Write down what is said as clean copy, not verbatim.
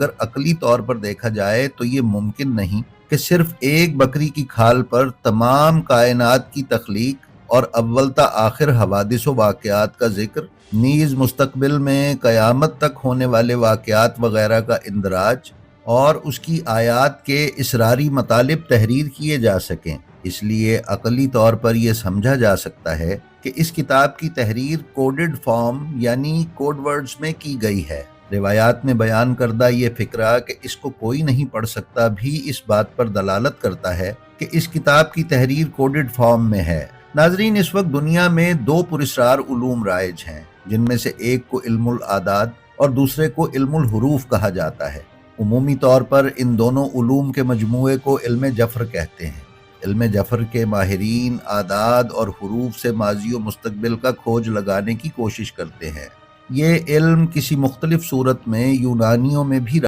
اگر عقلی طور پر دیکھا جائے تو یہ ممکن نہیں کہ صرف ایک بکری کی کھال پر تمام کائنات کی تخلیق اور اول تا آخر حوادث و واقعات کا ذکر، نیز مستقبل میں قیامت تک ہونے والے واقعات وغیرہ کا اندراج اور اس کی آیات کے اسراری مطالب تحریر کیے جا سکیں۔ اس لیے عقلی طور پر یہ سمجھا جا سکتا ہے کہ اس کتاب کی تحریر کوڈڈ فارم یعنی کوڈ ورڈز میں کی گئی ہے۔ روایات میں بیان کردہ یہ فکرہ کہ اس کو کوئی نہیں پڑھ سکتا بھی اس بات پر دلالت کرتا ہے کہ اس کتاب کی تحریر کوڈڈ فارم میں ہے۔ ناظرین، اس وقت دنیا میں دو پراسرار علوم رائج ہیں، جن میں سے ایک کو علم الاعداد اور دوسرے کو علم الحروف کہا جاتا ہے۔ عمومی طور پر ان دونوں علوم کے مجموعے کو علم جفر کہتے ہیں۔ علم جفر کے ماہرین اعداد اور حروف سے ماضی و مستقبل کا کھوج لگانے کی کوشش کرتے ہیں۔ یہ علم کسی مختلف صورت میں یونانیوں میں بھی